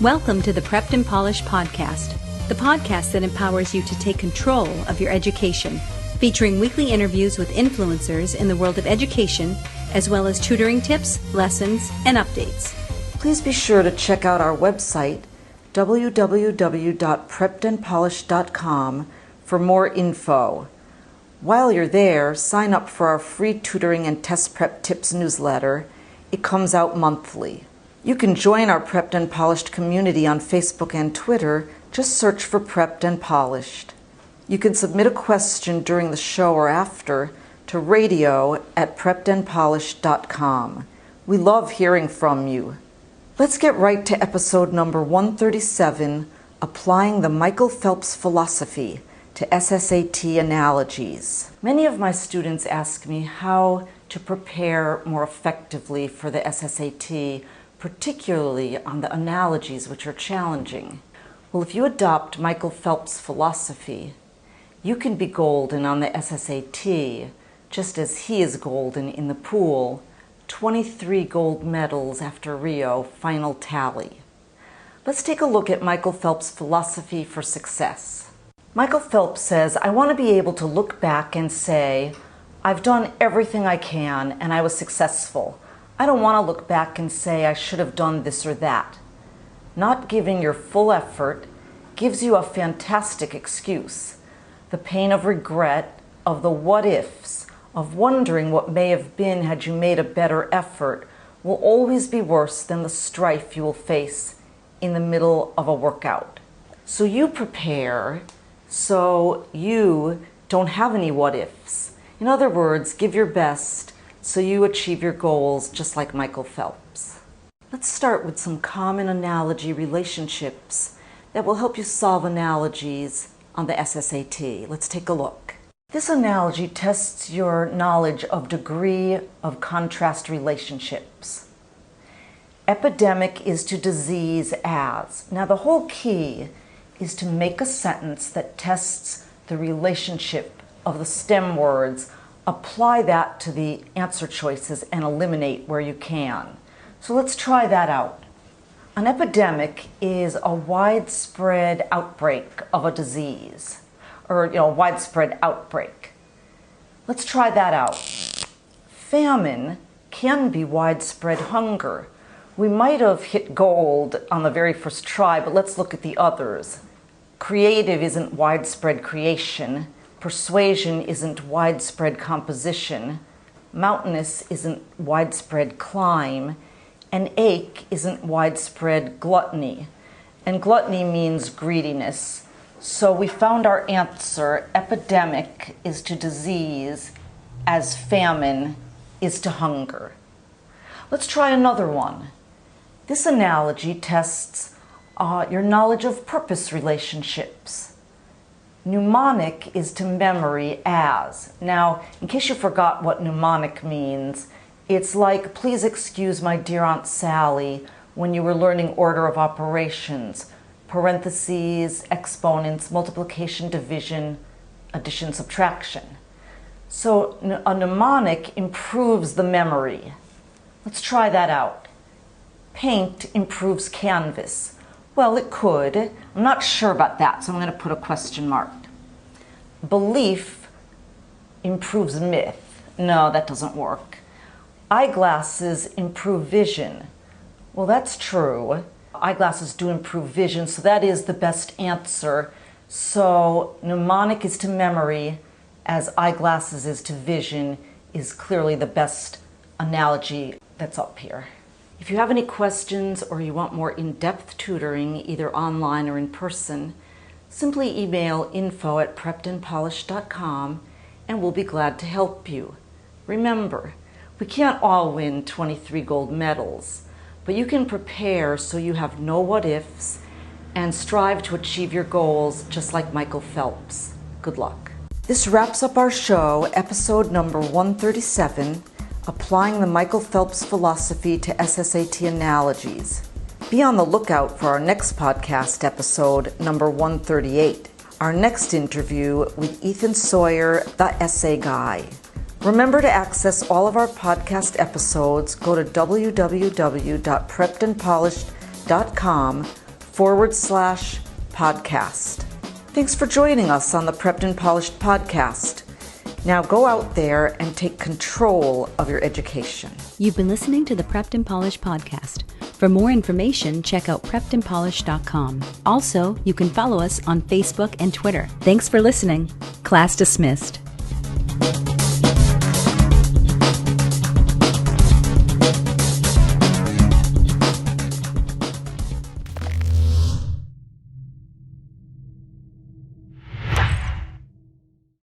Welcome to the Prepped and Polished podcast, the podcast that empowers you to take control of your education, featuring weekly interviews with influencers in the world of education, as well as tutoring tips, lessons, and updates. Please be sure to check out our website, www.preppedandpolished.com, for more info. While you're there, sign up for our free tutoring and test prep tips newsletter. It comes out monthly. You can join our Prepped and Polished community on Facebook and Twitter. Just search for Prepped and Polished. You can submit a question during the show or after to radio@preppedandpolished.com. We love hearing from you. Let's get right to episode number 137, Applying the Michael Phelps Philosophy to SSAT Analogies. Many of my students ask me how to prepare more effectively for the SSAT, particularly on the analogies, which are challenging. Well, if you adopt Michael Phelps' philosophy, you can be golden on the SSAT, just as he is golden in the pool, 23 gold medals after Rio final tally. Let's take a look at Michael Phelps' philosophy for success. Michael Phelps says, I want to be able to look back and say, I've done everything I can and I was successful. I don't want to look back and say I should have done this or that. Not giving your full effort gives you a fantastic excuse. The pain of regret, of the what ifs, of wondering what may have been had you made a better effort will always be worse than the strife you will face in the middle of a workout. So you prepare so you don't have any what ifs. In other words, give your best so you achieve your goals just like Michael Phelps. Let's start with some common analogy relationships that will help you solve analogies on the SSAT. Let's take a look. This analogy tests your knowledge of degree of contrast relationships. Epidemic is to disease as. Now the whole key is to make a sentence that tests the relationship of the stem words. Apply that to the answer choices and eliminate where you can. So let's try that out. An epidemic is a widespread outbreak of a disease, or widespread outbreak. Let's try that out. Famine can be widespread hunger. We might have hit gold on the very first try, but let's look at the others. Creative isn't widespread creation. Persuasion isn't widespread composition. Mountainous isn't widespread climb. And ache isn't widespread gluttony. And gluttony means greediness. So we found our answer. Epidemic is to disease as famine is to hunger. Let's try another one. This analogy tests your knowledge of purpose relationships. Mnemonic is to memory as. Now, in case you forgot what mnemonic means, it's like, please excuse my dear Aunt Sally when you were learning order of operations, parentheses, exponents, multiplication, division, addition, subtraction. So a mnemonic improves the memory. Let's try that out. Paint improves canvas. Well, it could. I'm not sure about that, so I'm going to put a question mark. Belief improves myth. No, that doesn't work. Eyeglasses improve vision. Well, that's true. Eyeglasses do improve vision, so that is the best answer. So mnemonic is to memory, as eyeglasses is to vision, is clearly the best analogy that's up here. If you have any questions or you want more in-depth tutoring, either online or in person, simply email info@preppedandpolished.com and we'll be glad to help you. Remember, we can't all win 23 gold medals, but you can prepare so you have no what-ifs and strive to achieve your goals just like Michael Phelps. Good luck. This wraps up our show, episode number 137, Applying the Michael Phelps Philosophy to SSAT Analogies. Be on the lookout for our next podcast episode, number 138, our next interview with Ethan Sawyer, the essay guy. Remember to access all of our podcast episodes. Go to www.preppedandpolished.com podcast. Thanks for joining us on the Prepped and Polished podcast. Now go out there and take control of your education. You've been listening to the Prepped and Polished podcast. For more information, check out preppedandpolished.com. Also, you can follow us on Facebook and Twitter. Thanks for listening. Class dismissed.